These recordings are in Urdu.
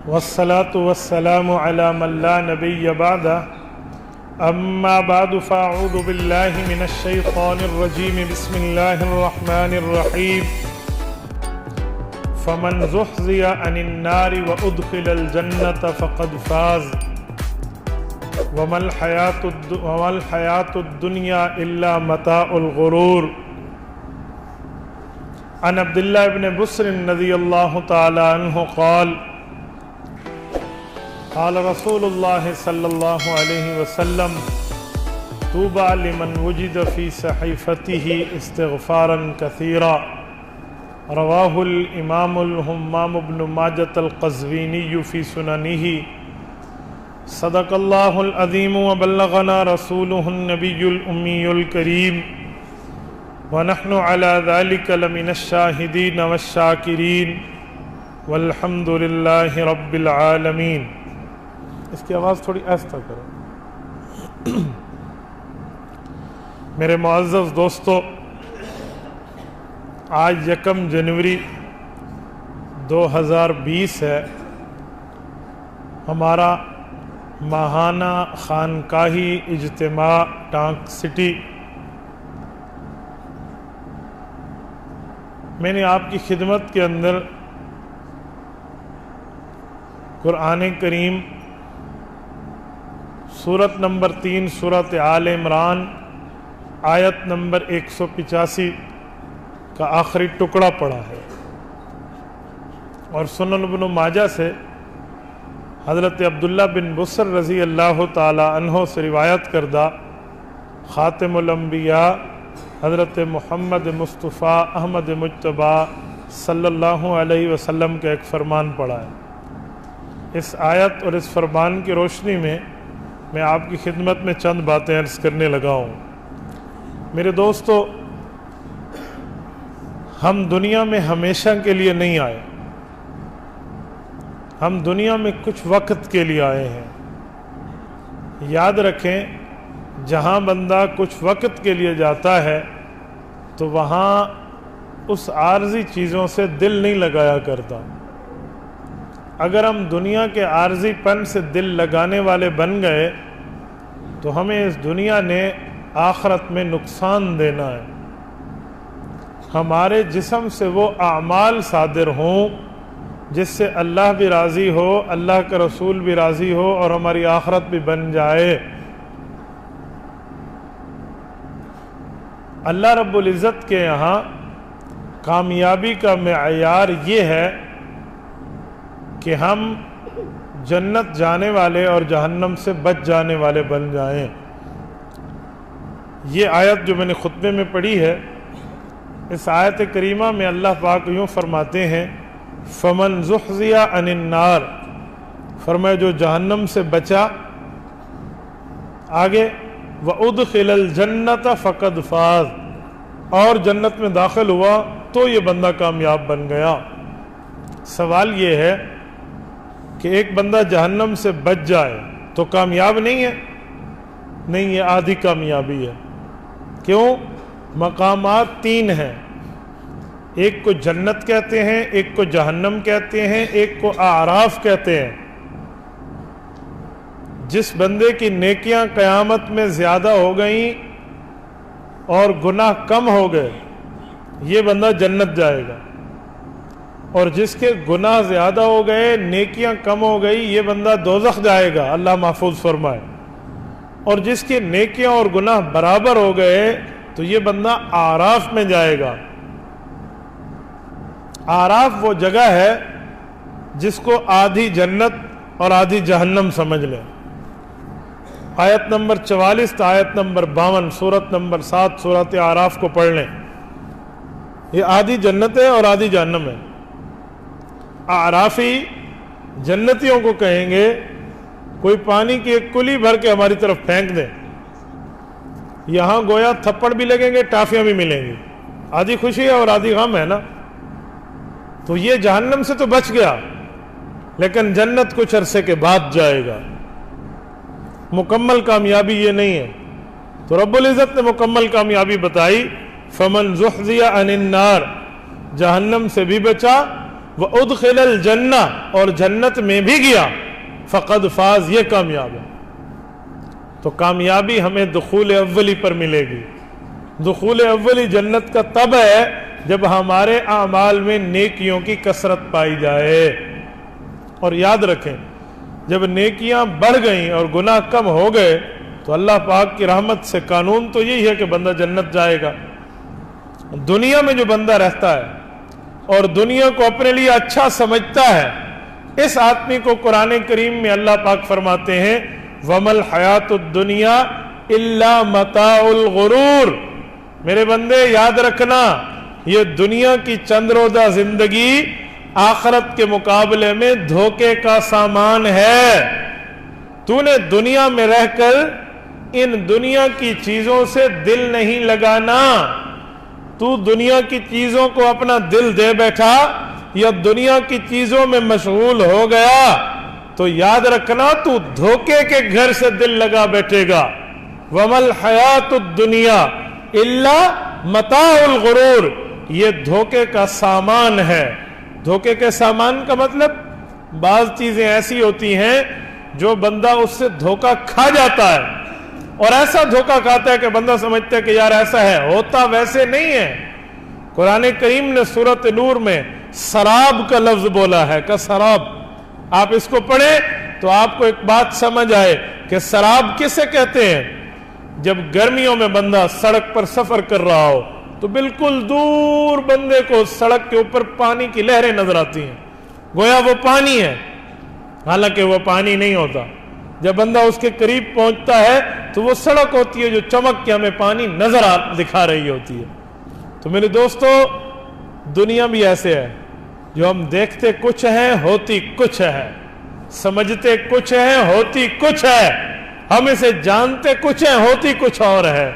والصلاة والسلام على من لا نبي بعده أما بعد فأعوذ بالله من الشيطان الرجيم بسم الله الرحمن الرحيم فمن زحزح عن النار وأدخل الجنة فقد فاز وما الحياة الدنيا إلا متاع الغرور عن عبد الله بن بسر رضي الله تعالى عنه قال قال رسول الله صلى الله عليه وسلم طوبى لمن وجد في صحيفته استغفارا كثيرا رواه الإمام الهمام بن ماجة القزويني في سننه صدق الله العظيم وبلغنا رسوله النبي الأمي الكريم ونحن على ذلك لمن الشاهدين والشاكرين والحمد لله رب العالمين. اس کی آواز تھوڑی آہستہ کرو. میرے معزز دوستو، آج 1 جنوری 2020 ہے. ہمارا ماہانہ خانقاہی اجتماع ٹانک سٹی. میں نے آپ کی خدمت کے اندر قرآن کریم سورت نمبر 3 سورت آل عمران آیت نمبر 185 کا آخری ٹکڑا پڑھا ہے، اور سنن ابن ماجہ سے حضرت عبداللہ بن بسر رضی اللہ تعالی عنہ سے روایت کردہ خاتم الانبیاء حضرت محمد مصطفیٰ احمد مجتبیٰ صلی اللہ علیہ وسلم کا ایک فرمان پڑھا ہے. اس آیت اور اس فرمان کی روشنی میں آپ کی خدمت میں چند باتیں عرض کرنے لگا ہوں. میرے دوستو، ہم دنیا میں ہمیشہ کے لیے نہیں آئے، ہم دنیا میں کچھ وقت کے لیے آئے ہیں. یاد رکھیں، جہاں بندہ کچھ وقت کے لیے جاتا ہے تو وہاں اس عارضی چیزوں سے دل نہیں لگایا کرتا. اگر ہم دنیا کے عارضی پن سے دل لگانے والے بن گئے تو ہمیں اس دنیا نے آخرت میں نقصان دینا ہے. ہمارے جسم سے وہ اعمال صادر ہوں جس سے اللہ بھی راضی ہو، اللہ کا رسول بھی راضی ہو اور ہماری آخرت بھی بن جائے. اللہ رب العزت کے یہاں کامیابی کا معیار یہ ہے کہ ہم جنت جانے والے اور جہنم سے بچ جانے والے بن جائیں. یہ آیت جو میں نے خطبے میں پڑھی ہے، اس آیت کریمہ میں اللہ پاک یوں فرماتے ہیں فمن زحزح عن النار، فرمایا جو جہنم سے بچا. آگے وَأُدْخِلَ الْجَنَّةَ فَقَدْ فَازَ، اور جنت میں داخل ہوا تو یہ بندہ کامیاب بن گیا. سوال یہ ہے کہ ایک بندہ جہنم سے بچ جائے تو کامیاب نہیں ہے؟ نہیں، یہ آدھی کامیابی ہے. کیوں؟ مقامات 3 ہیں. ایک کو جنت کہتے ہیں، ایک کو جہنم کہتے ہیں، ایک کو اعراف کہتے ہیں. جس بندے کی نیکیاں قیامت میں زیادہ ہو گئیں اور گناہ کم ہو گئے، یہ بندہ جنت جائے گا. اور جس کے گناہ زیادہ ہو گئے، نیکیاں کم ہو گئی، یہ بندہ دوزخ جائے گا، اللہ محفوظ فرمائے. اور جس کے نیکیاں اور گناہ برابر ہو گئے تو یہ بندہ اعراف میں جائے گا. اعراف وہ جگہ ہے جس کو آدھی جنت اور آدھی جہنم سمجھ لیں. آیت نمبر 44 تا آیت نمبر 52 سورت نمبر 7 سورت اعراف کو پڑھ لیں. یہ آدھی جنت ہے اور آدھی جہنم ہے. اعرافی جنتیوں کو کہیں گے کوئی پانی کی ایک کلی بھر کے ہماری طرف پھینک دیں، یہاں گویا تھپڑ بھی لگیں گے، ٹافیاں بھی ملیں گی. آدھی خوشی ہے اور آدھی غم ہے نا. تو یہ جہنم سے تو بچ گیا، لیکن جنت کچھ عرصے کے بعد جائے گا. مکمل کامیابی یہ نہیں ہے. تو رب العزت نے مکمل کامیابی بتائی، فمن زحزح عن النار، جہنم سے بھی بچا وَأُدْخِلَ الْجَنَّةَ اور جنت میں بھی گیا فقد فاز یہ کامیاب ہے۔ تو کامیابی ہمیں دخول اولی پر ملے گی۔ دخول اولی جنت کا تب ہے جب ہمارے اعمال میں نیکیوں کی کثرت پائی جائے۔ اور یاد رکھیں جب نیکیاں بڑھ گئیں اور گناہ کم ہو گئے تو اللہ پاک کی رحمت سے قانون تو یہی ہے کہ بندہ جنت جائے گا۔ دنیا میں جو بندہ رہتا ہے اور دنیا کو اپنے لیے اچھا سمجھتا ہے، اس آدمی کو قرآن کریم میں اللہ پاک فرماتے ہیں وَمَا الْحَيَاةُ الدُّنْيَا إِلَّا مَتَاعُ الْغُرُورِ، میرے بندے یاد رکھنا یہ دنیا کی چند روزہ زندگی آخرت کے مقابلے میں دھوکے کا سامان ہے۔ تو نے دنیا میں رہ کر ان دنیا کی چیزوں سے دل نہیں لگانا، تو دنیا کی چیزوں کو اپنا دل دے بیٹھا یا دنیا کی چیزوں میں مشغول ہو گیا تو یاد رکھنا تو دھوکے کے گھر سے دل لگا بیٹھے گا۔ وَمَا الْحَيَاةُ الدُّنْيَا إِلَّا مَتَاعُ الْغُرُورِ، یہ دھوکے کا سامان ہے۔ دھوکے کے سامان کا مطلب بعض چیزیں ایسی ہوتی ہیں جو بندہ اس سے دھوکہ کھا جاتا ہے، اور ایسا دھوکہ کھاتا ہے کہ بندہ سمجھتا ہے کہ یار ایسا ہے، ہوتا ویسے نہیں ہے۔ قرآن کریم نے سورۃ نور میں سراب کا لفظ بولا ہے کہ سراب، آپ اس کو پڑھیں تو آپ کو ایک بات سمجھ آئے کہ سراب کسے کہتے ہیں۔ جب گرمیوں میں بندہ سڑک پر سفر کر رہا ہو تو بالکل دور بندے کو سڑک کے اوپر پانی کی لہریں نظر آتی ہیں، گویا وہ پانی ہے، حالانکہ وہ پانی نہیں ہوتا۔ جب بندہ اس کے قریب پہنچتا ہے تو وہ سڑک ہوتی ہے جو چمک کے ہمیں پانی نظر دکھا رہی ہوتی ہے۔ تو میرے دوستو دنیا بھی ایسے ہے جو ہم دیکھتے کچھ ہیں ہوتی کچھ ہے، سمجھتے کچھ ہیں ہوتی کچھ ہے، ہم اسے جانتے کچھ ہیں ہوتی کچھ اور ہے۔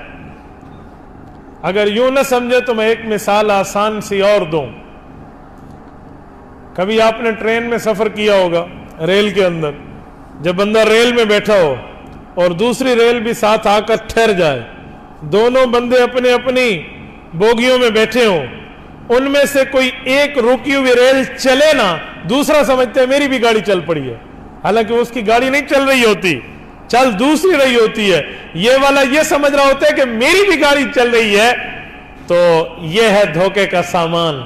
اگر یوں نہ سمجھے تو میں ایک مثال آسان سی اور دوں۔ کبھی آپ نے ٹرین میں سفر کیا ہوگا، ریل کے اندر، جب بندہ ریل میں بیٹھا ہو اور دوسری ریل بھی ساتھ آ کر ٹھہر جائے، دونوں بندے اپنی اپنی بوگیوں میں بیٹھے ہوں، ان میں سے کوئی ایک رکی ہوئی ریل چلے نا، دوسرا سمجھتا ہے میری بھی گاڑی چل پڑی ہے، حالانکہ اس کی گاڑی نہیں چل رہی ہوتی، چل دوسری رہی ہوتی ہے۔ یہ والا یہ سمجھ رہا ہوتا ہے کہ میری بھی گاڑی چل رہی ہے۔ تو یہ ہے دھوکے کا سامان۔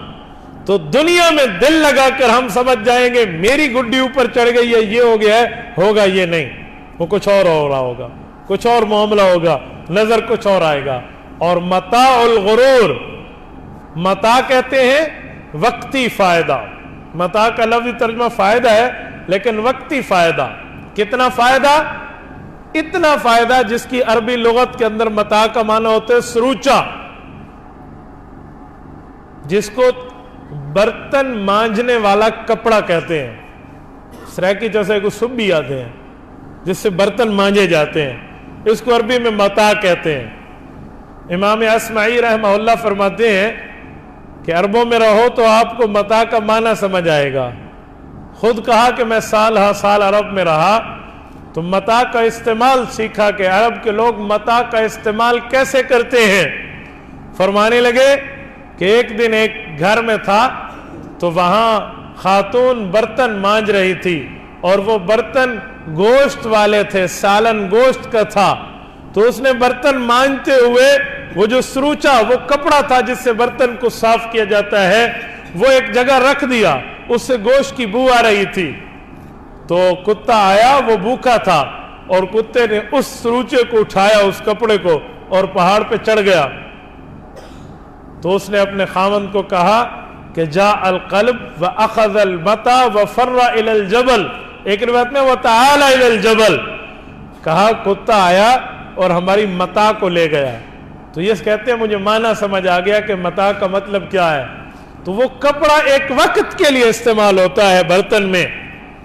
تو دنیا میں دل لگا کر ہم سمجھ جائیں گے میری گڈی اوپر چڑھ گئی ہے، یہ ہو گیا ہے، ہوگا یہ نہیں، وہ کچھ اور ہو رہا ہوگا، کچھ اور معاملہ ہوگا، نظر کچھ اور آئے گا۔ اور متاع الغرور، متاع کہتے ہیں وقتی فائدہ، متاع کا لفظی ترجمہ فائدہ ہے لیکن وقتی فائدہ۔ کتنا فائدہ؟ اتنا فائدہ جس کی عربی لغت کے اندر متاع کا معنی ہوتا ہے سروچا، جس کو برتن مانجنے والا کپڑا کہتے ہیں۔ سریکی جیسے کو سب بھی آتے ہیں جس سے برتن مانجے جاتے ہیں، اس کو عربی میں متاع کہتے ہیں۔ امام اصمعی رحمہ اللہ فرماتے ہیں کہ عربوں میں رہو تو آپ کو متاع کا معنی سمجھ آئے گا۔ خود کہا کہ میں سال ہا سال عرب میں رہا تو متاع کا استعمال سیکھا کہ عرب کے لوگ متاع کا استعمال کیسے کرتے ہیں۔ فرمانے لگے کہ ایک دن ایک گھر میں تھا تو وہاں خاتون برتن مانج رہی تھی اور وہ برتن گوشت والے تھے، سالن گوشت کا تھا، تو اس نے برتن مانجتے ہوئے وہ جو سروچا، وہ کپڑا تھا جس سے برتن کو صاف کیا جاتا ہے، وہ ایک جگہ رکھ دیا، اس سے گوشت کی بو آ رہی تھی۔ تو کتا آیا، وہ بھوکا تھا، اور کتے نے اس سروچے کو اٹھایا، اس کپڑے کو، اور پہاڑ پہ چڑھ گیا۔ تو اس نے اپنے خاوند کو کہا کہ جاء القلب واخذ المتاع وفر الى الجبل، ایک روایت میں وتعالى الى الجبل، کہا کتا آیا اور ہماری متاع کو لے گیا۔ تو یہ کہتے ہیں مجھے معنی سمجھ آ گیا کہ متاع کا مطلب کیا ہے۔ تو وہ کپڑا ایک وقت کے لیے استعمال ہوتا ہے برتن میں،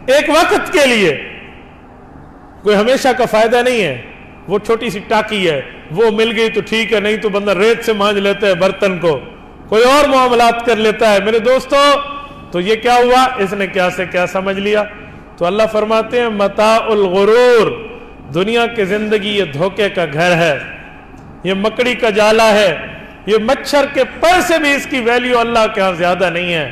ایک وقت کے لیے، کوئی ہمیشہ کا فائدہ نہیں ہے۔ وہ چھوٹی سی ٹاکی ہے، وہ مل گئی تو ٹھیک ہے، نہیں تو بندہ ریت سے مانج لیتا ہے برتن کو، کوئی اور معاملات کر لیتا ہے۔ میرے دوستو تو یہ کیا ہوا، اس نے کیا سے کیا سمجھ لیا۔ تو اللہ فرماتے ہیں متاع الغرور، دنیا کی زندگی یہ دھوکے کا گھر ہے، یہ مکڑی کا جالا ہے، یہ مچھر کے پر سے بھی اس کی ویلیو اللہ کے ہاں زیادہ نہیں ہے۔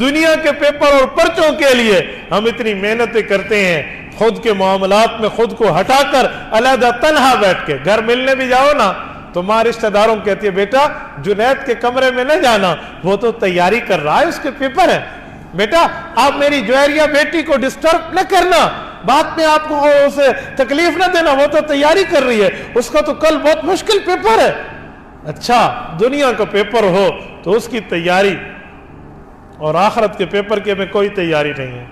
دنیا کے پیپر اور پرچوں کے لیے ہم اتنی محنتیں کرتے ہیں، خود کے معاملات میں خود کو ہٹا کر علیحدہ تنہا بیٹھ کے گھر ملنے بھی جاؤ نا تو ماں رشتہ داروں کہتی ہے بیٹا جنید کے کمرے میں نہ جانا، وہ تو تیاری کر رہا ہے، اس کے پیپر ہے، بیٹا آپ میری جوہریہ بیٹی کو ڈسٹرب نہ کرنا، بعد میں آپ کو اسے تکلیف نہ دینا، وہ تو تیاری کر رہی ہے، اس کا تو کل بہت مشکل پیپر ہے۔ اچھا دنیا کا پیپر ہو تو اس کی تیاری، اور آخرت کے پیپر کے میں کوئی تیاری نہیں ہے۔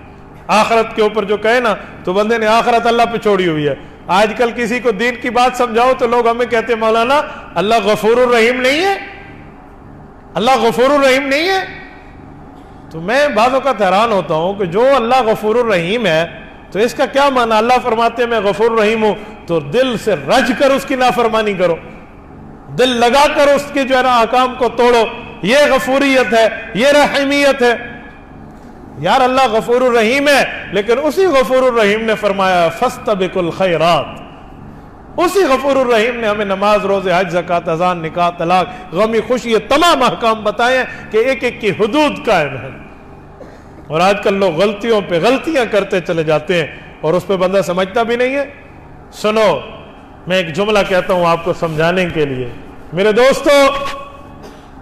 آخرت کے اوپر جو کہے نا تو بندے نے آخرت اللہ پہ چھوڑی ہوئی ہے۔ آج کل کسی کو دین کی بات سمجھاؤ تو لوگ ہمیں کہتے ہیں مولانا اللہ غفور الرحیم نہیں ہے، اللہ غفور الرحیم نہیں ہے۔ تو میں بعض اوقات حیران ہوتا ہوں کہ جو اللہ غفور الرحیم ہے تو اس کا کیا معنی؟ اللہ فرماتے ہیں میں غفور الرحیم ہوں تو دل سے رج کر اس کی نافرمانی کرو، دل لگا کر اس کے جو ہے نا احکام کو توڑو، یہ غفوریت ہے، یہ رحیمیت ہے۔ یار اللہ غفور الرحیم ہے، لیکن اسی غفور الرحیم نے فرمایا فاستبقوا الخیرات، اسی غفور الرحیم نے ہمیں نماز، روزے، حج، زکوٰۃ، اذان، نکاح، طلاق، غمی، خوشی، یہ تمام احکام بتائے ہیں کہ ایک ایک کی حدود قائم ہے۔ اور آج کل لوگ غلطیوں پہ غلطیاں کرتے چلے جاتے ہیں اور اس پہ بندہ سمجھتا بھی نہیں ہے۔ سنو میں ایک جملہ کہتا ہوں آپ کو سمجھانے کے لیے، میرے دوستو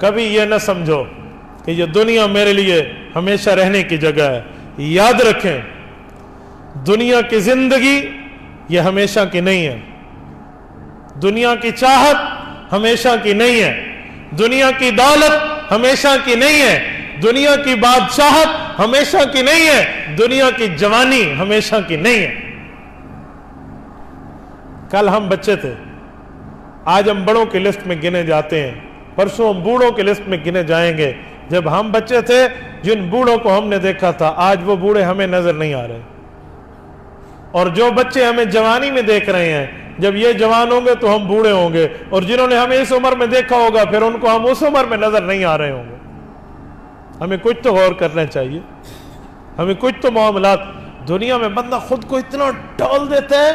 کبھی یہ نہ سمجھو کہ یہ دنیا میرے لیے ہمیشہ رہنے کی جگہ ہے۔ یاد رکھیں دنیا کی زندگی یہ ہمیشہ کی نہیں ہے، دنیا کی چاہت ہمیشہ کی نہیں ہے، دنیا کی دولت ہمیشہ کی نہیں ہے، دنیا کی بادشاہت ہمیشہ کی نہیں ہے، دنیا کی جوانی ہمیشہ کی نہیں ہے۔ کل ہم بچے تھے، آج ہم بڑوں کی لسٹ میں گنے جاتے ہیں، پرسوں ہم بوڑھوں کی لسٹ میں گنے جائیں گے۔ جب ہم بچے تھے جن بوڑھوں کو ہم نے دیکھا تھا آج وہ بوڑھے ہمیں نظر نہیں آ رہے، اور جو بچے ہمیں جوانی میں دیکھ رہے ہیں جب یہ جوان ہوں گے تو ہم بوڑھے ہوں گے، اور جنہوں نے ہمیں اس عمر میں دیکھا ہوگا پھر ان کو ہم اس عمر میں نظر نہیں آ رہے ہوں گے۔ ہمیں کچھ تو غور کرنا چاہیے، ہمیں کچھ تو معاملات، دنیا میں بندہ خود کو اتنا ڈال دیتا ہے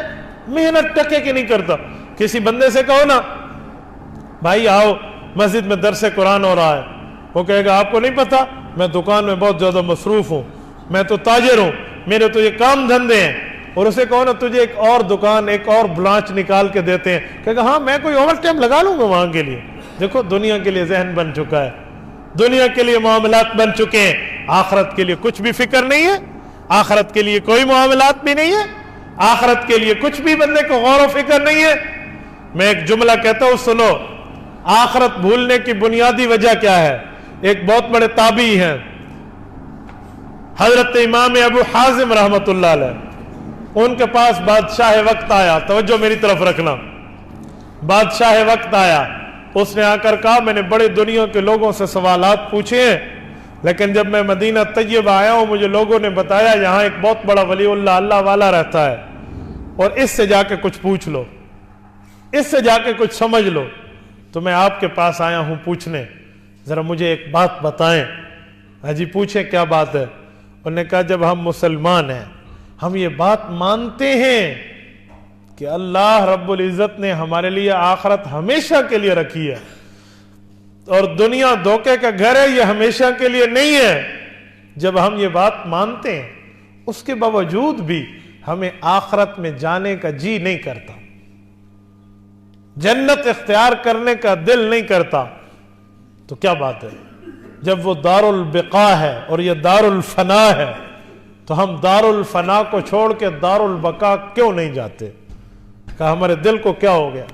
محنت ٹکے کی نہیں کرتا۔ کسی بندے سے کہو نا بھائی آؤ مسجد میں درس قرآن ہو رہا ہے، وہ کہے گا آپ کو نہیں پتا میں دکان میں بہت زیادہ مصروف ہوں، میں تو تاجر ہوں، میرے تو یہ کام دھندے ہیں۔ اور اسے کہو نا تجھے ایک اور دکان، ایک اور برانچ نکال کے دیتے ہیں، کہے گا ہاں میں کوئی اوور ٹائم لگا لوں گا وہاں کے لیے۔ دیکھو دنیا کے لیے ذہن بن چکا ہے، دنیا کے لیے معاملات بن چکے ہیں، آخرت کے لیے کچھ بھی فکر نہیں ہے، آخرت کے لیے کوئی معاملات بھی نہیں ہے، آخرت کے لیے کچھ بھی بندے کو غور و فکر نہیں ہے۔ میں ایک جملہ کہتا ہوں سنو، آخرت بھولنے کی بنیادی وجہ کیا ہے؟ ایک بہت بڑے تابعی ہیں حضرت امام ابو حازم رحمت اللہ علیہ، ان کے پاس بادشاہ وقت آیا، توجہ میری طرف رکھنا، بادشاہ وقت آیا، اس نے آ کر کہا میں نے بڑے دنیا کے لوگوں سے سوالات پوچھے ہیں، لیکن جب میں مدینہ طیبہ آیا ہوں مجھے لوگوں نے بتایا یہاں ایک بہت بڑا ولی اللہ اللہ والا رہتا ہے، اور اس سے جا کے کچھ پوچھ لو، اس سے جا کے کچھ سمجھ لو۔ تو میں آپ کے پاس آیا ہوں پوچھنے، ذرا مجھے ایک بات بتائیں۔ جی پوچھیں کیا بات ہے؟ انہوں نے کہا جب ہم مسلمان ہیں ہم یہ بات مانتے ہیں کہ اللہ رب العزت نے ہمارے لیے آخرت ہمیشہ کے لیے رکھی ہے، اور دنیا دھوکے کا گھر ہے، یہ ہمیشہ کے لیے نہیں ہے۔ جب ہم یہ بات مانتے ہیں اس کے باوجود بھی ہمیں آخرت میں جانے کا جی نہیں کرتا، جنت اختیار کرنے کا دل نہیں کرتا، تو کیا بات ہے؟ جب وہ دار البقاء ہے اور یہ دار الفنا ہے تو ہم دار الفنا کو چھوڑ کے دار البقاء کیوں نہیں جاتے؟ کہا ہمارے دل کو کیا ہو گیا؟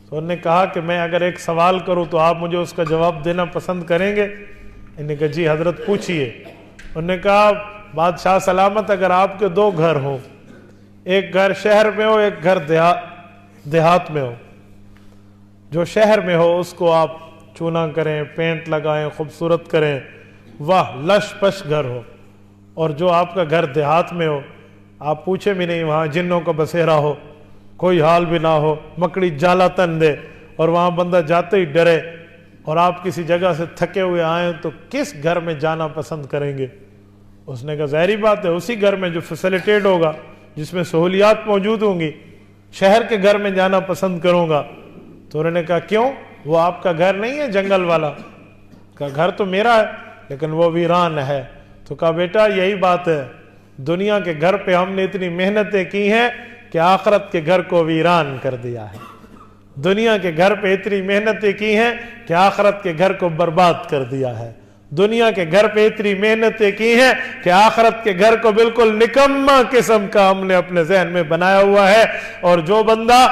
تو انہوں نے کہا کہ میں اگر ایک سوال کروں تو آپ مجھے اس کا جواب دینا پسند کریں گے؟ انہوں نے کہا جی حضرت پوچھئے۔ انہوں نے کہا بادشاہ سلامت اگر آپ کے دو گھر ہوں، ایک گھر شہر میں ہو ایک گھر دیہات میں ہو، جو شہر میں ہو اس کو آپ چونا کریں، پینٹ لگائیں، خوبصورت کریں، واہ لش پش گھر ہو، اور جو آپ کا گھر دیہات میں ہو آپ پوچھیں بھی نہیں، وہاں جنوں کا بسیرا ہو، کوئی حال بھی نہ ہو، مکڑی جالا تن دے اور وہاں بندہ جاتے ہی ڈرے، اور آپ کسی جگہ سے تھکے ہوئے آئیں تو کس گھر میں جانا پسند کریں گے؟ اس نے کہا ظاہری بات ہے اسی گھر میں جو فیسیلیٹیڈ ہوگا، جس میں سہولیات موجود ہوں گی، شہر کے گھر میں جانا پسند کروں گا۔ تو انہوں نے کہا کیوں؟ وہ آپ کا گھر نہیں ہے جنگل والا؟ کہا گھر تو میرا ہے، لیکن وہ ویران ہے۔ تو کہا بیٹا یہی بات ہے، دنیا کے گھر پہ ہم نے اتنی محنتیں کی ہیں کہ آخرت کے گھر کو ویران کر دیا ہے، دنیا کے گھر پہ اتنی محنتیں کی ہیں کہ آخرت کے گھر کو برباد کر دیا ہے، دنیا کے گھر پہ اتنی محنتیں کی ہیں کہ آخرت کے گھر کو بالکل نکما قسم کا ہم نے اپنے ذہن میں بنایا ہوا ہے۔ اور جو بندہ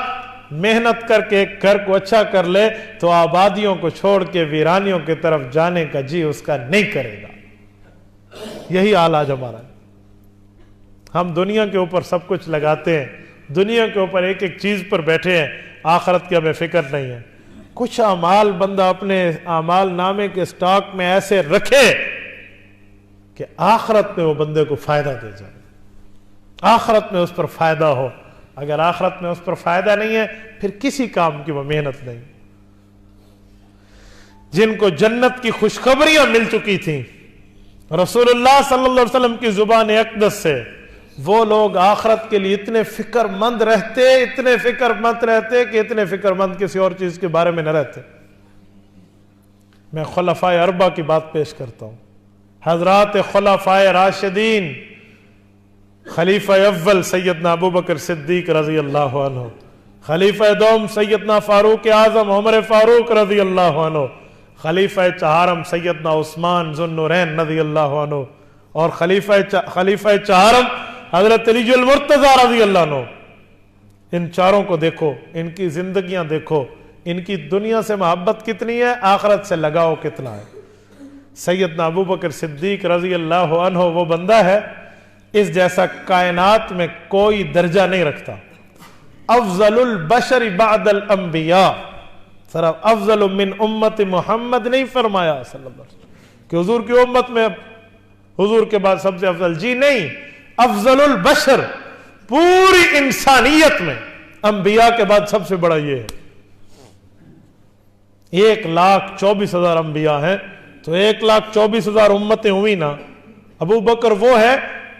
محنت کر کے ایک گھر کو اچھا کر لے تو آبادیوں کو چھوڑ کے ویرانیوں کی طرف جانے کا جی اس کا نہیں کرے گا۔ یہی حال آج ہمارا ہے، ہم دنیا کے اوپر سب کچھ لگاتے ہیں، دنیا کے اوپر ایک ایک چیز پر بیٹھے ہیں، آخرت کی ہمیں فکر نہیں ہے۔ کچھ اعمال بندہ اپنے اعمال نامے کے سٹاک میں ایسے رکھے کہ آخرت میں وہ بندے کو فائدہ دے جائے، آخرت میں اس پر فائدہ ہو۔ اگر آخرت میں اس پر فائدہ نہیں ہے پھر کسی کام کی وہ محنت نہیں۔ جن کو جنت کی خوشخبریاں مل چکی تھیں رسول اللہ صلی اللہ علیہ وسلم کی زبان اقدس سے، وہ لوگ آخرت کے لیے اتنے فکر مند رہتے کہ اتنے فکر مند کسی اور چیز کے بارے میں نہ رہتے۔ میں خلفائے اربعہ کی بات پیش کرتا ہوں، حضرات خلفائے راشدین، خلیفہ اول سیدنا ابو بکر صدیق رضی اللہ عنہ، خلیفہ دوم سیدنا فاروق اعظم عمر فاروق رضی اللہ عنہ، خلیفہ چہارم سیدنا عثمان ذو النورین رضی اللہ عنہ، اور خلیفہ چہارم حضرت علی المرتضیٰ رضی اللہ عنہ۔ ان چاروں کو دیکھو، ان کی زندگیاں دیکھو، ان کی دنیا سے محبت کتنی ہے، آخرت سے لگاؤ کتنا ہے۔ سیدنا ابو بکر صدیق رضی اللہ عنہ وہ بندہ ہے اس جیسا کائنات میں کوئی درجہ نہیں رکھتا، افضل البشر بعد الانبیاء، صرف افضل من امت محمد نہیں فرمایا صلی اللہ علیہ وسلم کہ حضور کی امت میں حضور کے بعد سب سے افضل، جی نہیں، افضل البشر، پوری انسانیت میں انبیاء کے بعد سب سے بڑا یہ ہے۔ 1,24,000 انبیاء ہیں تو 1,24,000 امتیں ہوئی نا۔ ابو بکر وہ ہے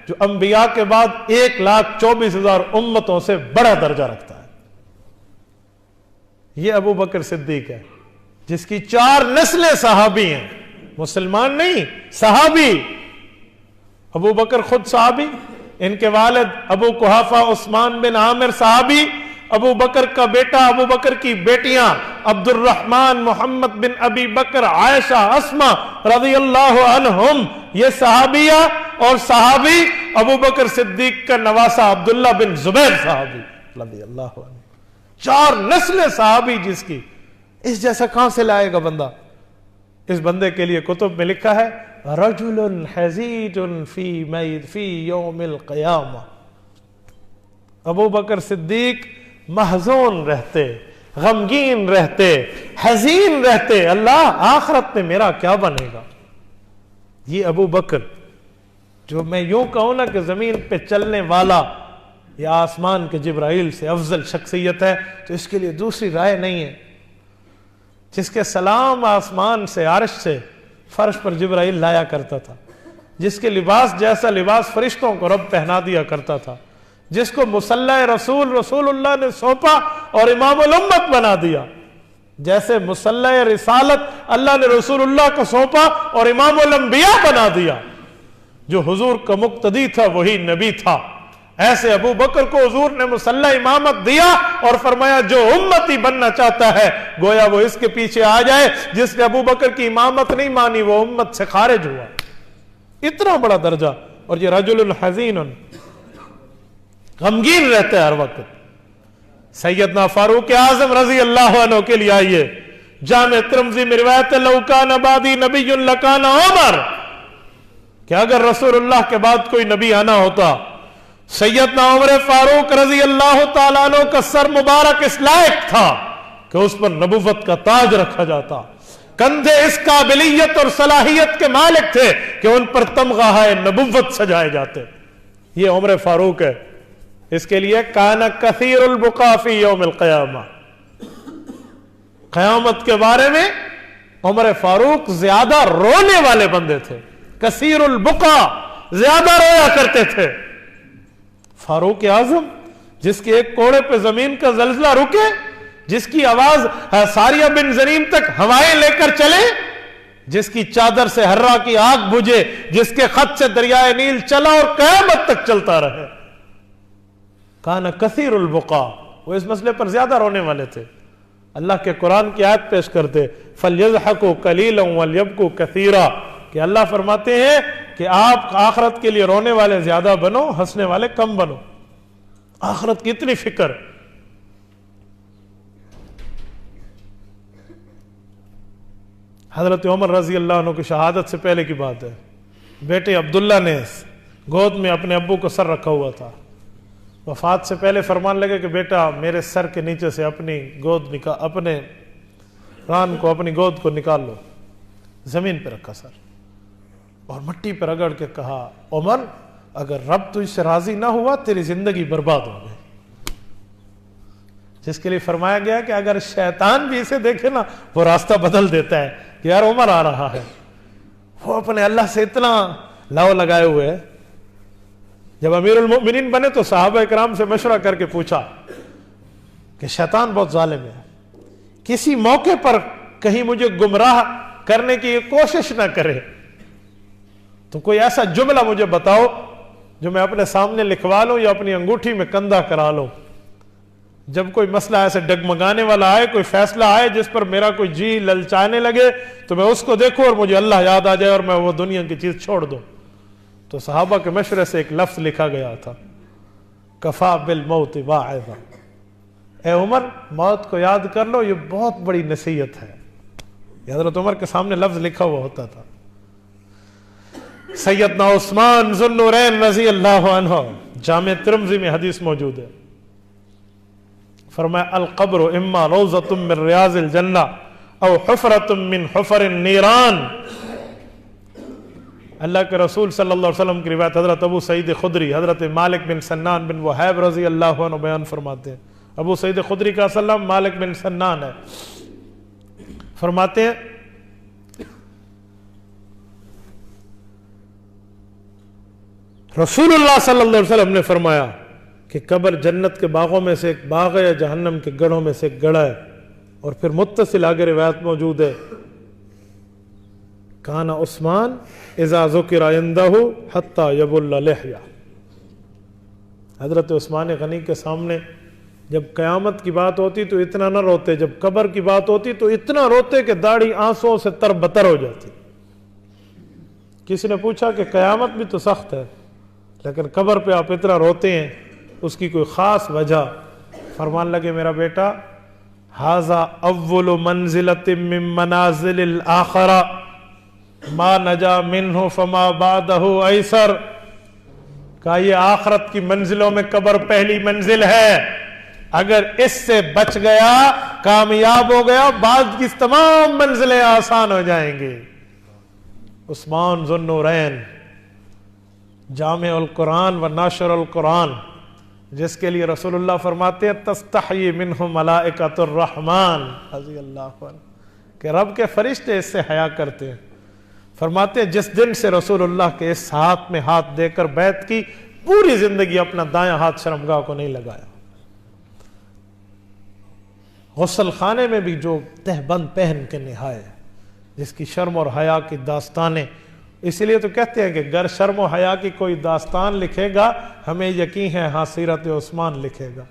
جو انبیاء کے بعد 1,24,000 امتوں سے بڑا درجہ رکھتا ہے۔ یہ ابو بکر صدیق ہے جس کی 4 نسلیں صحابی ہیں، مسلمان نہیں، صحابی۔ ابو بکر خود صحابی، ان کے والد ابو قحافہ عثمان بن عامر صحابی، ابو بکر کا بیٹا، ابو بکر کی بیٹیاں عبد الرحمن محمد بن ابی بکر عائشہ اسما رضی اللہ عنہم، یہ صحابیہ، اور صحابی ابو بکر صدیق کا نواسہ عبداللہ بن زبیر صحابی رضی اللہ عنہ۔ 4 نسلیں صحابی جس کی، اس جیسا کہاں سے لائے گا بندہ؟ اس بندے کے لیے کتب میں لکھا ہے رجل حزیج فی یوم القیامہ، ابو بکر صدیق محزون رہتے، غمگین رہتے، حزین رہتے، اللہ آخرت میں میرا کیا بنے گا۔ یہ ابو بکر جو میں یوں کہوں نا کہ زمین پہ چلنے والا یا آسمان کے جبرائیل سے افضل شخصیت ہے تو اس کے لیے دوسری رائے نہیں ہے۔ جس کے سلام آسمان سے عرش سے فرش پر جبرائیل لایا کرتا تھا، جس کے لباس جیسا لباس فرشتوں کو رب پہنا دیا کرتا تھا، جس کو مصلی رسول اللہ نے سونپا اور امام الامت بنا دیا، جیسے مصلی رسالت اللہ نے رسول اللہ کو سونپا اور امام الانبیاء بنا دیا، جو حضور کا مقتدی تھا وہی نبی تھا، ایسے ابو بکر کو حضور نے مصلی امامت دیا اور فرمایا جو امتی بننا چاہتا ہے گویا وہ اس کے پیچھے آ جائے، جس نے ابو بکر کی امامت نہیں مانی وہ امت سے خارج ہوا۔ اتنا بڑا درجہ، اور یہ رجل حزین، غمگین رہتا ہے ہر وقت۔ سیدنا فاروق اعظم رضی اللہ عنہ کے لیے آئیے، جامع ترمذی میں روایت ہے لو کان بعدی نبی لکان عمر، کہ اگر رسول اللہ کے بعد کوئی نبی آنا ہوتا سیدنا عمر فاروق رضی اللہ تعالیٰ عنہ کا سر مبارک اس لائق تھا کہ اس پر نبوت کا تاج رکھا جاتا، کندھے اس قابلیت اور صلاحیت کے مالک تھے کہ ان پر تمغہ نبوت سجائے جاتے۔ یہ عمر فاروق ہے، اس کے لیے کان کثیر البقاء فی یوم القیامہ، قیامت کے بارے میں عمر فاروق زیادہ رونے والے بندے تھے، کثیر البقاء، زیادہ رویا کرتے تھے۔ فاروق اعظم جس کے ایک کوڑے پہ زمین کا زلزلہ رکے، جس کی آواز ساریہ بن زنیم تک ہوائیں لے کر چلے، جس کی چادر سے ہررا کی آگ بجھے، جس کے خط سے دریائے نیل چلا اور قیامت تک چلتا رہے. کان کثیر البقا، وہ اس مسئلے پر زیادہ رونے والے تھے. اللہ کے قرآن کی آیت پیش کرتے فَلْيَضْحَكُوا قَلِيلًا وَلْيَبْكُوا كَثِيرًا، کہ اللہ فرماتے ہیں کہ آپ آخرت کے لیے رونے والے زیادہ بنو، ہنسنے والے کم بنو. آخرت کی اتنی فکر. حضرت عمر رضی اللہ عنہ کی شہادت سے پہلے کی بات ہے، بیٹے عبداللہ نے گود میں اپنے ابو کو سر رکھا ہوا تھا. وفات سے پہلے فرمان لگے کہ بیٹا میرے سر کے نیچے سے اپنی ران کو، اپنی گود کو نکال لو. زمین پہ رکھا سر اور مٹی پر رگڑ کے کہا عمر اگر رب تجھ سے راضی نہ ہوا تیری زندگی برباد ہو گئی. جس کے لیے فرمایا گیا کہ اگر شیطان بھی اسے دیکھے نا وہ راستہ بدل دیتا ہے کہ یار عمر آ رہا ہے. وہ اپنے اللہ سے اتنا لاؤ لگائے ہوئے. جب امیر المؤمنین بنے تو صحابہ اکرام سے مشورہ کر کے پوچھا کہ شیطان بہت ظالم ہے، کسی موقع پر کہیں مجھے گمراہ کرنے کی کوشش نہ کرے، تو کوئی ایسا جملہ مجھے بتاؤ جو میں اپنے سامنے لکھوا لوں یا اپنی انگوٹھی میں کندھا کرا لوں. جب کوئی مسئلہ ایسے ڈگمگانے والا آئے، کوئی فیصلہ آئے جس پر میرا کوئی جی للچانے لگے، تو میں اس کو دیکھوں اور مجھے اللہ یاد آ جائے اور میں وہ دنیا کی چیز چھوڑ دوں. تو صحابہ کے مشورے سے ایک لفظ لکھا گیا تھا کفا بالموت واعظا، اے عمر موت کو یاد کر لو، یہ بہت بڑی نصیحت ہے. یہ حضرت عمر کے سامنے لفظ لکھا ہوا ہوتا تھا. سیدنا عثمان ذو النورین رضی اللہ عنہ، جامع ترمذی میں حدیث موجود ہے، فرمایا القبر اما روضۃ من ریاض الجنہ او حفرۃ من حفر النیران. اللہ کے رسول صلی اللہ علیہ وسلم کی روایت حضرت ابو سعید خدری، حضرت مالک بن سنان بن وہیب رضی اللہ عنہ بیان فرماتے ہیں. ابو سعید خدری کا اصل نام مالک بن سنان ہے. فرماتے ہیں رسول اللہ صلی اللہ علیہ وسلم نے فرمایا کہ قبر جنت کے باغوں میں سے ایک باغ ہے یا جہنم کے گڑھوں میں سے ایک گڑھا ہے. اور پھر متصل آگے روایت موجود ہے کان عثمان اذا ذکر عندہ حتی یبل لحیہ. حضرت عثمان غنی کے سامنے جب قیامت کی بات ہوتی تو اتنا نہ روتے، جب قبر کی بات ہوتی تو اتنا روتے کہ داڑھی آنسوں سے تر بتر ہو جاتی. کسی نے پوچھا کہ قیامت بھی تو سخت ہے لیکن قبر پہ آپ اتنا روتے ہیں، اس کی کوئی خاص وجہ؟ فرمان لگے میرا بیٹا ھذا اول منزلۃ من منازل الآخرہ ما نجا منہ فما بعدہ ایسر. کہا یہ آخرت کی منزلوں میں قبر پہلی منزل ہے، اگر اس سے بچ گیا کامیاب ہو گیا، بعد کی تمام منزلیں آسان ہو جائیں گی. عثمان ذو النورین، جامع القرآن و ناشر القرآن، جس کے لیے رسول اللہ فرماتے ہیں تستحیی منہ ملائکۃ الرحمن رضی اللہ عنہ، کہ رب کے فرشتے اس سے حیا کرتے ہیں. فرماتے ہیں جس دن سے رسول اللہ کے اس ہاتھ میں ہاتھ دے کر بیعت کی، پوری زندگی اپنا دایاں ہاتھ شرمگاہ کو نہیں لگایا. غسل خانے میں بھی جو تہبند پہن کے نہائے، جس کی شرم اور حیا کی داستانیں. اس لیے تو کہتے ہیں کہ گر شرم و حیا کی کوئی داستان لکھے گا ہمیں یقین ہے ہاں سیرت عثمان لکھے گا.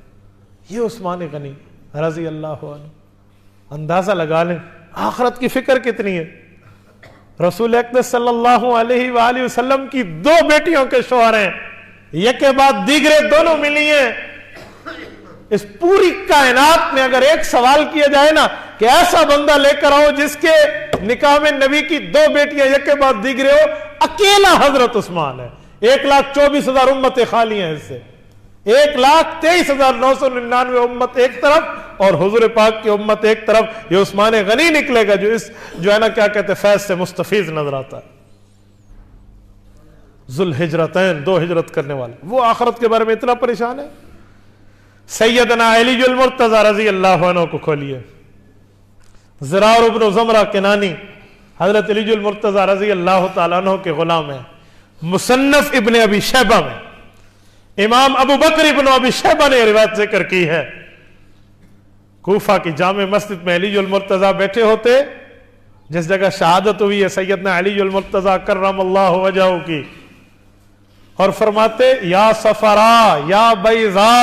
یہ عثمان غنی رضی اللہ عنہ. اندازہ لگا لیں آخرت کی فکر کتنی ہے. رسول اقدس صلی اللہ علیہ وآلہ وسلم کی 2 بیٹیوں کے شوہر ہیں، یک کے بعد دیگرے دونوں ملی ہیں. اس پوری کائنات میں اگر ایک سوال کیا جائے نا کہ ایسا بندہ لے کر آؤ جس کے نکاح میں نبی کی 2 بیٹیاں یک کے بعد دیگرے ہو، اکیلا حضرت عثمان ہے. 1,24,000 امتیں خالی ہیں اس سے. 1,23,999 امت ایک طرف اور حضور پاک کی امت ایک طرف. یہ عثمان غنی نکلے گا جو ہے نا کیا کہتے ہیں فیض سے مستفیض نظر آتا ہے. ذوالہجرتین، 2 ہجرت کرنے والے، وہ آخرت کے بارے میں اتنا پریشان ہے. سیدنا علی المرتضی رضی اللہ عنہ کو کھولیے. زرار ابن زمرہ کنانی حضرت علی المرتضی رضی اللہ تعالیٰ عنہ کے غلام ہیں. مصنف ابن ابی شیبہ میں امام ابو بکر ابن ابی شیبہ نے روایت ذکر کی ہے. کوفہ کی جامع مسجد میں علی المرتضی بیٹھے ہوتے جس جگہ شہادت ہوئی ہے سیدنا علی المرتضی کرم اللہ وجہہ کی، اور فرماتے یا صفرا یا بیضا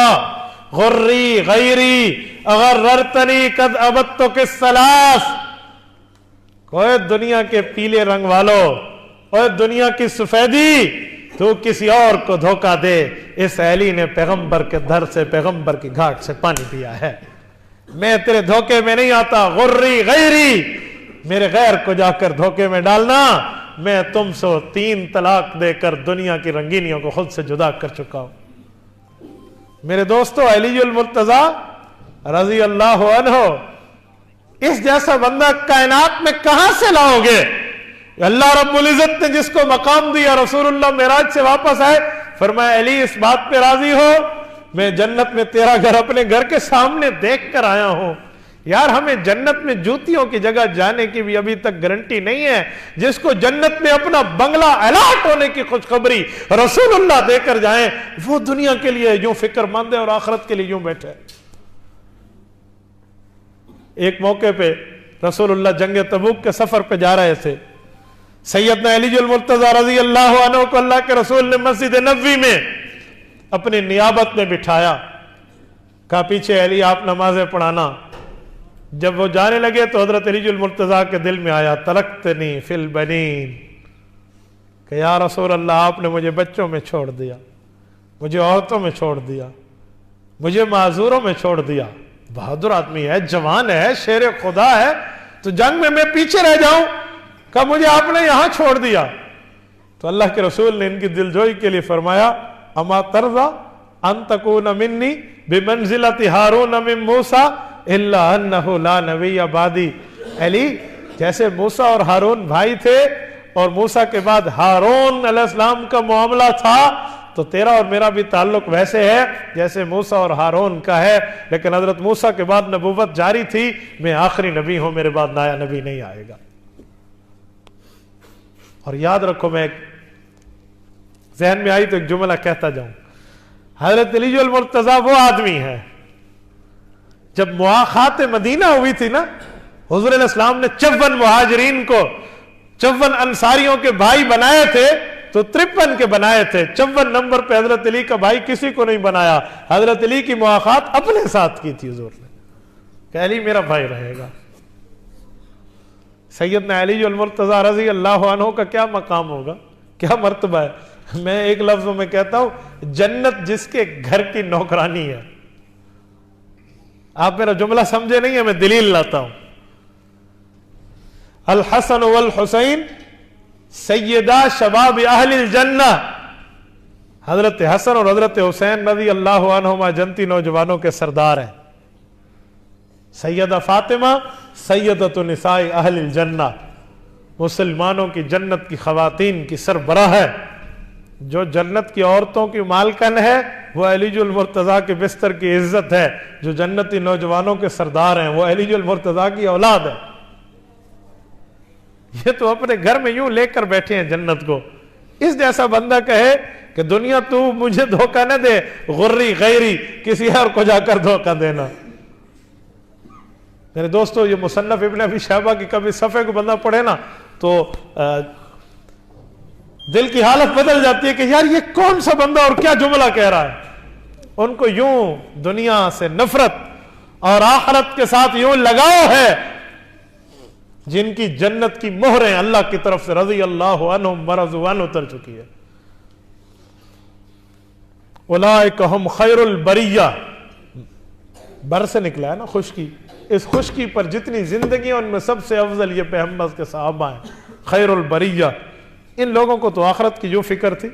غری غیری اغررتنی قد ابدتک الثلاث، کوئی دنیا کے پیلے رنگ والو، کوئی دنیا کی سفیدی، تو کسی اور کو دھوکہ دے، اس علی نے پیغمبر کے در سے، پیغمبر کی گھاٹ سے پانی پیا ہے، میں تیرے دھوکے میں نہیں آتا، غری غیری، میرے غیر کو جا کر دھوکے میں ڈالنا، میں تم سے 3 طلاق دے کر دنیا کی رنگینیوں کو خود سے جدا کر چکا ہوں۔ میرے دوستو، علی المرتضی رضی اللہ عنہ، اس جیسا بندہ کائنات میں کہاں سے لاؤ گے؟ اللہ رب العزت نے جس کو مقام دیا، رسول اللہ معراج سے واپس آئے، فرمایا علی اس بات پہ راضی ہو، میں جنت میں تیرا گھر اپنے گھر کے سامنے دیکھ کر آیا ہوں۔ یار ہمیں جنت میں جوتیوں کی جگہ جانے کی بھی ابھی تک گارنٹی نہیں ہے، جس کو جنت میں اپنا بنگلہ الاٹ ہونے کی خوشخبری رسول اللہ دے کر جائیں، وہ دنیا کے لیے یوں فکر مند ہے اور آخرت کے لیے یوں بیٹھے۔ ایک موقع پہ رسول اللہ جنگ تبوک کے سفر پہ جا رہے تھے، سیدنا علی المرتضی رضی اللہ عنہ کو اللہ کے رسول نے مسجد نبوی میں اپنی نیابت میں بٹھایا، کہا پیچھے علی آپ نمازیں پڑھانا۔ جب وہ جانے لگے تو حضرت علی المرتضی کے دل میں آیا ترکتنی فی البنین، کہ یا رسول اللہ آپ نے مجھے بچوں میں چھوڑ دیا، مجھے عورتوں میں چھوڑ دیا، مجھے معذوروں میں چھوڑ دیا۔ بہادر آدمی ہے، جوان ہے، شیر خدا ہے، تو جنگ میں پیچھے رہ جاؤں؟ کہا مجھے آپ نے یہاں چھوڑ دیا۔ تو اللہ کے رسول نے ان کی دلجوئی کے لیے فرمایا اما ترضى ان تكون مني بمنزلة هارون من موسى الا انه لا نبي بعدي۔ علی جیسے موسیٰ اور ہارون بھائی تھے اور موسیٰ کے بعد ہارون علیہ السلام کا معاملہ تھا، تو تیرا اور میرا بھی تعلق ویسے ہے جیسے موسیٰ اور ہارون کا ہے، لیکن حضرت موسیٰ کے بعد نبوت جاری تھی، میں آخری نبی ہوں، میرے بعد نیا نبی نہیں آئے گا۔ اور یاد رکھو، میں ذہن میں آئی تو ایک جملہ کہتا جاؤں، حضرت علی المرتضی وہ آدمی ہے، جب مواخات مدینہ ہوئی تھی نا، حضور علیہ السلام نے 54 مہاجرین کو 54 انصاریوں کے بھائی بنائے تھے، تو 53 کے بنائے تھے، 54 نمبر پہ حضرت علی کا بھائی کسی کو نہیں بنایا۔ حضرت علی کی مواخات اپنے ساتھ کی تھی حضور نے، کہ علی میرا بھائی رہے گا۔ سیدنا علی المرتضی رضی اللہ عنہ کا کیا مقام ہوگا، کیا مرتبہ ہے؟ میں ایک لفظوں میں کہتا ہوں، جنت جس کے گھر کی نوکرانی ہے۔ آپ میرا جملہ سمجھے نہیں ہے، میں دلیل لاتا ہوں۔ الحسن والحسین سیدہ شباب اہل الجنہ، حضرت حسن اور حضرت حسین رضی اللہ عنہما جنتی نوجوانوں کے سردار ہیں۔ سیدہ فاطمہ سیدۃ نساء اہل الجنہ، مسلمانوں کی جنت کی خواتین کی سربراہ ہے۔ جو جنت کی عورتوں کی مالکن ہے وہ علی المرتضی کے بستر کی عزت ہے، جو جنتی نوجوانوں کے سردار ہیں وہ علی المرتضی کی اولاد ہے۔ یہ تو اپنے گھر میں یوں لے کر بیٹھے ہیں جنت کو۔ اس جیسا بندہ کہے کہ دنیا تو مجھے دھوکہ نہ دے، غری غیری، کسی اور کو جا کر دھوکہ دینا۔ میرے دوستو، یہ مصنف ابن ابی شیبہ کی کبھی صفحے کو بندہ پڑھے نا تو دل کی حالت بدل جاتی ہے کہ یار یہ کون سا بندہ اور کیا جملہ کہہ رہا ہے۔ ان کو یوں دنیا سے نفرت اور آخرت کے ساتھ یوں لگاؤ ہے، جن کی جنت کی مہریں اللہ کی طرف سے رضی اللہ عنہم ورضوا عنہ اتر چکی ہے۔ اولئک ہم خیر البریہ، بر سے نکلا ہے نا خشکی، اس خشکی پر جتنی زندگی ان میں سب سے افضل یہ پیغمبر کے صحابہ ہیں، خیر البریہ۔ ان لوگوں کو تو آخرت کی جو فکر تھی۔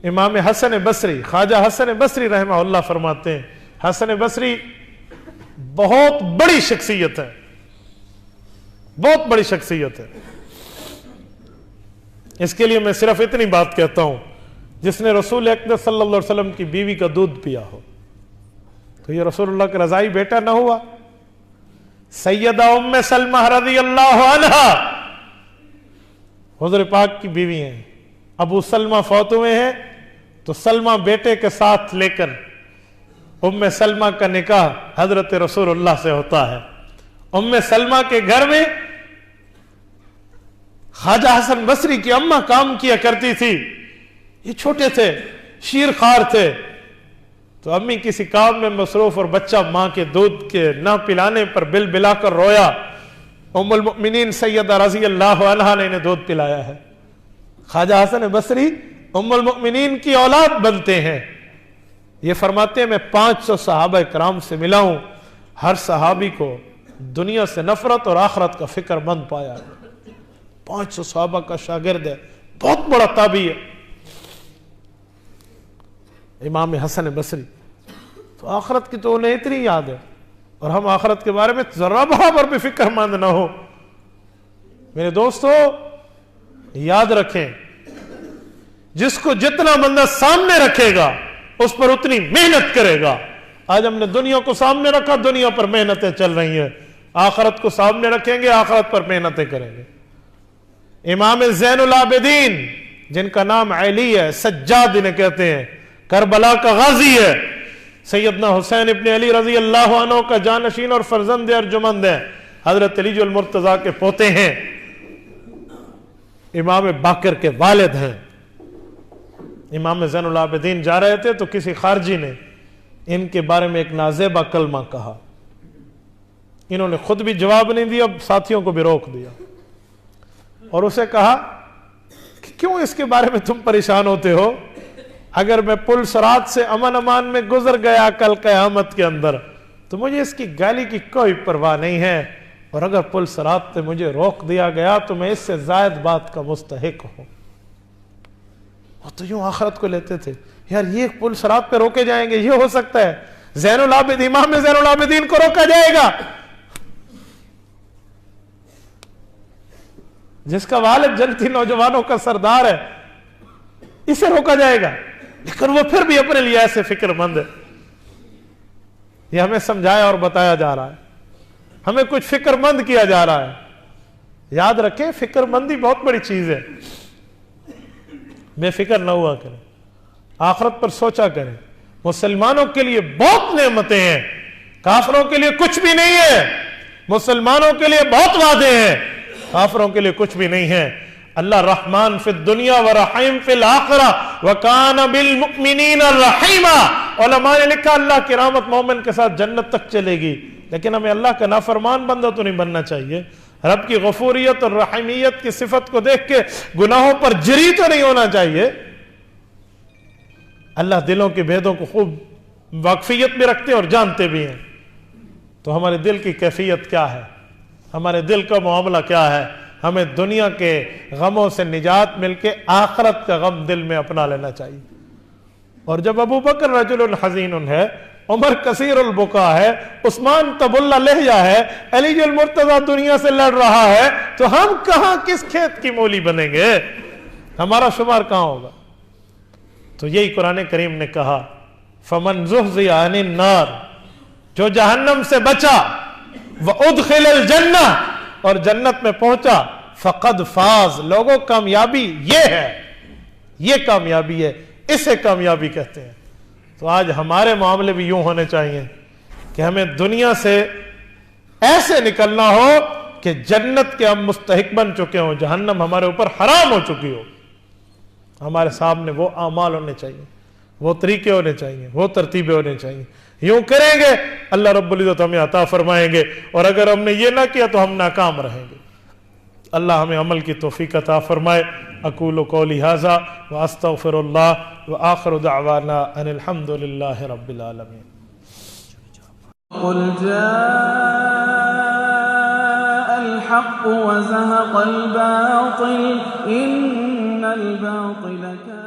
امام حسن بصری، خواجہ حسن بصری رحمہ اللہ فرماتے ہیں، حسن بصری بہت بڑی شخصیت ہے، بہت بڑی شخصیت ہے۔ اس کے لیے میں صرف اتنی بات کہتا ہوں، جس نے رسول اقدس صلی اللہ علیہ وسلم کی بیوی کا دودھ پیا ہو تو یہ رسول اللہ کا رضائی بیٹا نہ ہوا؟ سیدہ ام سلمہ رضی اللہ عنہا حضور پاک کی بیوی ہیں۔ ابو سلمہ فوت ہوئے ہیں تو سلمہ بیٹے کے ساتھ لے کر ام سلمہ کا نکاح حضرت رسول اللہ سے ہوتا ہے۔ ام سلمہ کے گھر میں خواجہ حسن بصری کی اماں کام کیا کرتی تھی، یہ چھوٹے تھے، شیر خوار تھے، تو امی کسی کام میں مصروف اور بچہ ماں کے دودھ کے نہ پلانے پر بل بلا کر رویا، ام المؤمنین سیدہ رضی اللہ عنہا نے انہیں دودھ پلایا ہے۔ خواجہ حسن بصری ام المؤمنین کی اولاد بنتے ہیں۔ یہ فرماتے ہیں میں 500 صحابہ کرام سے ملا ہوں، ہر صحابی کو دنیا سے نفرت اور آخرت کا فکر مند پایا۔ 500 صحابہ کا شاگرد ہے، بہت بڑا تابعی ہے امام حسن بصری، تو آخرت کی تو انہیں اتنی یاد ہے، اور ہم آخرت کے بارے میں ذرہ برابر بھی فکر مند نہ ہو۔ میرے دوستو یاد رکھیں، جس کو جتنا بندہ سامنے رکھے گا اس پر اتنی محنت کرے گا۔ آج ہم نے دنیا کو سامنے رکھا، دنیا پر محنتیں چل رہی ہیں، آخرت کو سامنے رکھیں گے، آخرت پر محنتیں کریں گے۔ امام زین العابدین جن کا نام علی ہے، سجاد انہیں کہتے ہیں، کربلا کا غازی ہے، سیدنا حسین ابن علی رضی اللہ عنہ کا جانشین اور فرزند ارجمند ہے، حضرت علی المرتضیٰ کے پوتے ہیں، امام باقر کے والد ہیں۔ امام زین العابدین جا رہے تھے تو کسی خارجی نے ان کے بارے میں ایک نازیبہ کلمہ کہا، انہوں نے خود بھی جواب نہیں دیا، ساتھیوں کو بھی روک دیا، اور اسے کہا کہ کیوں اس کے بارے میں تم پریشان ہوتے ہو؟ اگر میں پل صراط سے امن امان میں گزر گیا کل قیامت کے اندر تو مجھے اس کی گالی کی کوئی پرواہ نہیں ہے، اور اگر پل صراط سے مجھے روک دیا گیا تو میں اس سے زائد بات کا مستحق ہوں۔ وہ تو یوں آخرت کو لیتے تھے، یار یہ پل صراط پہ روکے جائیں گے، یہ ہو سکتا ہے زین العابدین، امام زین العابدین کو روکا جائے گا؟ جس کا والد جنتی نوجوانوں کا سردار ہے، اسے روکا جائے گا؟ لیکن وہ پھر بھی اپنے لیے ایسے فکر مند ہے۔ یہ ہمیں سمجھایا اور بتایا جا رہا ہے، ہمیں کچھ فکر مند کیا جا رہا ہے۔ یاد رکھیں فکر مندی بہت بڑی چیز ہے، بے فکر نہ ہوا کریں، آخرت پر سوچا کریں۔ مسلمانوں کے لیے بہت نعمتیں ہیں، کافروں کے لیے کچھ بھی نہیں ہے۔ مسلمانوں کے لیے بہت وعدے ہیں، کافروں کے لیے کچھ بھی نہیں ہے۔ اللہ رحمان فی الدنیا و رحیم فی الآخرہ وکان بالمؤمنین الرحیمہ۔ علماء نے لکھا اللہ کی رحمت مومن کے ساتھ جنت تک چلے گی، لیکن ہمیں اللہ کا نافرمان بندہ تو نہیں بننا چاہیے۔ رب کی غفوریت اور رحیمیت کی صفت کو دیکھ کے گناہوں پر جری تو نہیں ہونا چاہیے۔ اللہ دلوں کے بھیدوں کو خوب واقفیت بھی رکھتے اور جانتے بھی ہیں، تو ہمارے دل کی کیفیت کیا ہے، ہمارے دل کا معاملہ کیا ہے؟ ہمیں دنیا کے غموں سے نجات مل کے آخرت کا غم دل میں اپنا لینا چاہیے۔ اور جب ابو بکر رجل حزین ہے، عمر کثیر البکا ہے، عثمان طب اللہ لہجہ ہے، علی المرتضیٰ دنیا سے لڑ رہا ہے، تو ہم کہاں کس کھیت کی مولی بنیں گے؟ ہمارا شمار کہاں ہوگا؟ تو یہی قرآن کریم نے کہا فَمَنْ زُحْزِحَ عَنِ النَّارِ، جو جہنم سے بچا، وَأُدْخِلَ الْجَنَّةِ، اور جنت میں پہنچا، فَقَدْ فَاز، لوگوں کامیابی یہ ہے، یہ کامیابی ہے، اسے کامیابی کہتے ہیں۔ تو آج ہمارے معاملے بھی یوں ہونے چاہیے کہ ہمیں دنیا سے ایسے نکلنا ہو کہ جنت کے ہم مستحق بن چکے ہوں، جہنم ہمارے اوپر حرام ہو چکی ہو۔ ہمارے سامنے وہ اعمال ہونے چاہیے، وہ طریقے ہونے چاہیے، وہ ترتیبیں ہونے چاہیے۔ یوں کریں گے اللہ رب العزت ہمیں عطا فرمائیں گے، اور اگر ہم نے یہ نہ کیا تو ہم ناکام رہیں گے۔ اللہ ہمیں عمل کی توفیق عطا فرمائے۔ اقول قولی ھذا واستغفر اللہ وآخر دعوانا ان الحمد للہ رب العالمین۔ قل جاء الحق وزهق الباطل ان الباطل كان